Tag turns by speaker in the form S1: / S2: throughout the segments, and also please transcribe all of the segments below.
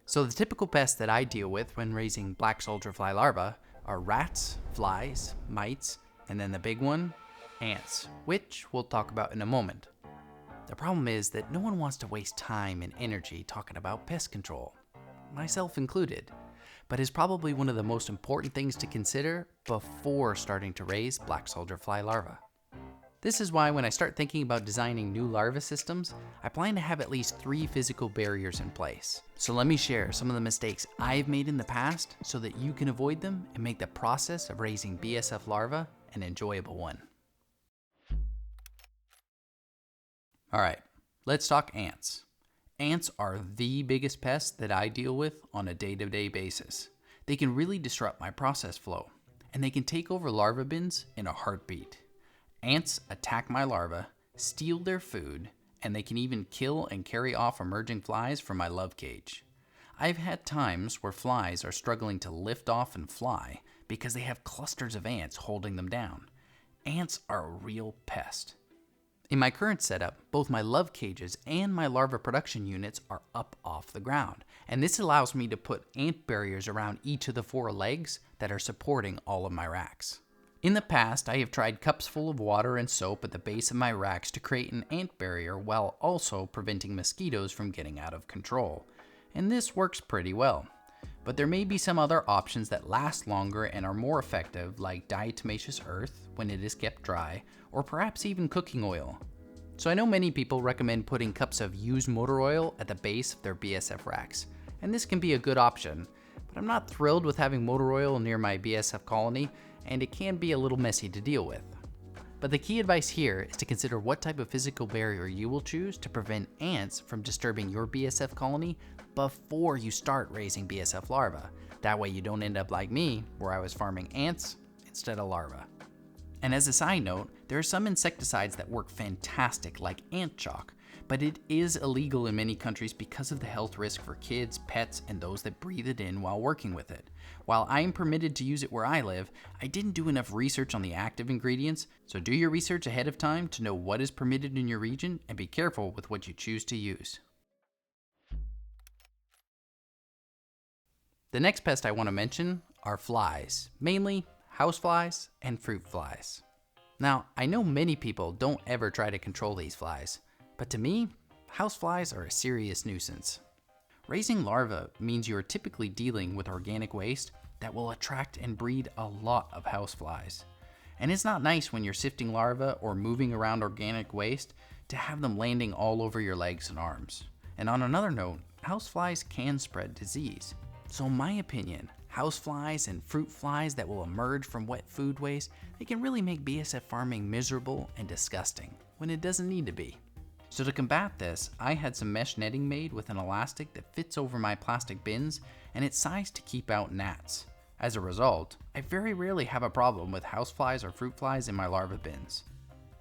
S1: So the typical pests that I deal with when raising black soldier fly larvae are rats, flies, mites, and then the big one, ants, which we'll talk about in a moment. The problem is that no one wants to waste time and energy talking about pest control, myself included, but is probably one of the most important things to consider before starting to raise black soldier fly larvae. This is why when I start thinking about designing new larva systems, I plan to have at least 3 physical barriers in place. So let me share some of the mistakes I've made in the past so that you can avoid them and make the process of raising BSF larvae an enjoyable one. Alright, let's talk ants. Ants are the biggest pest that I deal with on a day-to-day basis. They can really disrupt my process flow, and they can take over larva bins in a heartbeat. Ants attack my larvae, steal their food, and they can even kill and carry off emerging flies from my love cage. I've had times where flies are struggling to lift off and fly because they have clusters of ants holding them down. Ants are a real pest. In my current setup, both my love cages and my larva production units are up off the ground, and this allows me to put ant barriers around each of the 4 legs that are supporting all of my racks. In the past, I have tried cups full of water and soap at the base of my racks to create an ant barrier while also preventing mosquitoes from getting out of control, and this works pretty well. But there may be some other options that last longer and are more effective, like diatomaceous earth when it is kept dry, or perhaps even cooking oil. So I know many people recommend putting cups of used motor oil at the base of their BSF racks, and this can be a good option, but I'm not thrilled with having motor oil near my BSF colony, and it can be a little messy to deal with. But the key advice here is to consider what type of physical barrier you will choose to prevent ants from disturbing your BSF colony before you start raising BSF larvae. That way you don't end up like me, where I was farming ants instead of larvae. And as a side note, there are some insecticides that work fantastic, like ant chalk, but it is illegal in many countries because of the health risk for kids, pets, and those that breathe it in while working with it. While I am permitted to use it where I live, I didn't do enough research on the active ingredients, so do your research ahead of time to know what is permitted in your region and be careful with what you choose to use. The next pest I want to mention are flies, mainly houseflies and fruit flies. Now, I know many people don't ever try to control these flies, but to me, houseflies are a serious nuisance. Raising larvae means you are typically dealing with organic waste that will attract and breed a lot of houseflies. And it's not nice when you're sifting larvae or moving around organic waste to have them landing all over your legs and arms. And on another note, houseflies can spread disease. So in my opinion, houseflies and fruit flies that will emerge from wet food waste, they can really make BSF farming miserable and disgusting when it doesn't need to be. So to combat this, I had some mesh netting made with an elastic that fits over my plastic bins, and it's sized to keep out gnats. As a result, I very rarely have a problem with houseflies or fruit flies in my larva bins.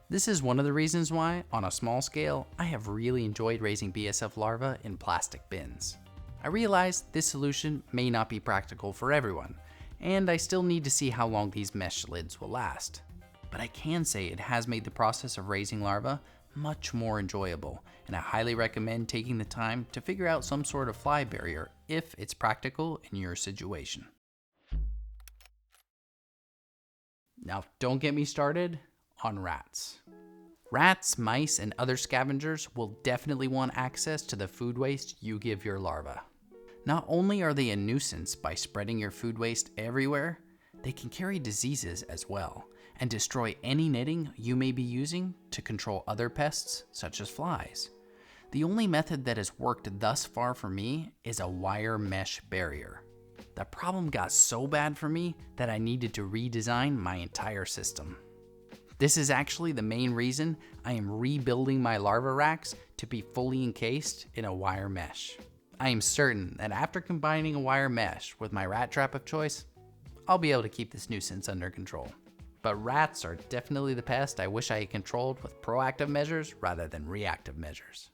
S1: This is one of the reasons why, on a small scale, I have really enjoyed raising BSF larvae in plastic bins. I realize this solution may not be practical for everyone, and I still need to see how long these mesh lids will last. But I can say it has made the process of raising larvae much more enjoyable, and I highly recommend taking the time to figure out some sort of fly barrier if it's practical in your situation. Now, don't get me started on rats. Rats, mice, and other scavengers will definitely want access to the food waste you give your larvae. Not only are they a nuisance by spreading your food waste everywhere, they can carry diseases as well and destroy any netting you may be using to control other pests such as flies. The only method that has worked thus far for me is a wire mesh barrier. The problem got so bad for me that I needed to redesign my entire system. This is actually the main reason I am rebuilding my larva racks to be fully encased in a wire mesh. I am certain that after combining a wire mesh with my rat trap of choice, I'll be able to keep this nuisance under control. But rats are definitely the pest I wish I had controlled with proactive measures rather than reactive measures.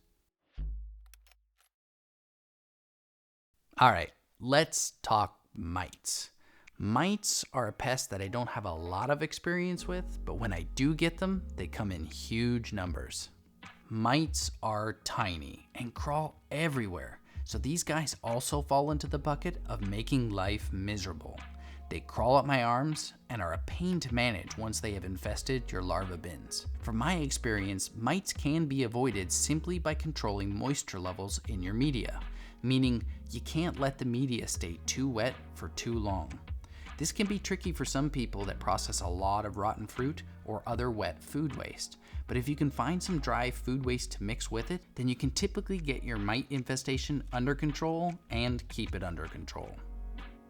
S1: Alright, let's talk mites. Mites are a pest that I don't have a lot of experience with, but when I do get them, they come in huge numbers. Mites are tiny and crawl everywhere, So these guys also fall into the bucket of making life miserable. They crawl up my arms and are a pain to manage once they have infested your larva bins. From my experience, mites can be avoided simply by controlling moisture levels in your media, meaning you can't let the media stay too wet for too long. This can be tricky for some people that process a lot of rotten fruit or other wet food waste, but if you can find some dry food waste to mix with it, then you can typically get your mite infestation under control and keep it under control.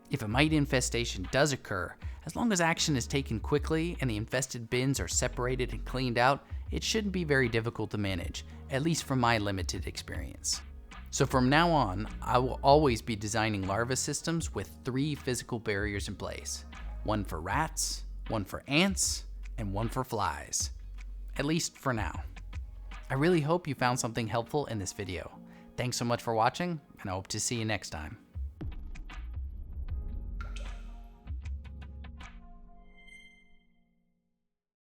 S1: If a mite infestation does occur, as long as action is taken quickly and the infested bins are separated and cleaned out, it shouldn't be very difficult to manage, at least from my limited experience. So from now on, I will always be designing larva systems with 3 physical barriers in place. One for rats, one for ants, and one for flies. At least for now. I really hope you found something helpful in this video. Thanks so much for watching, and I hope to see you next time.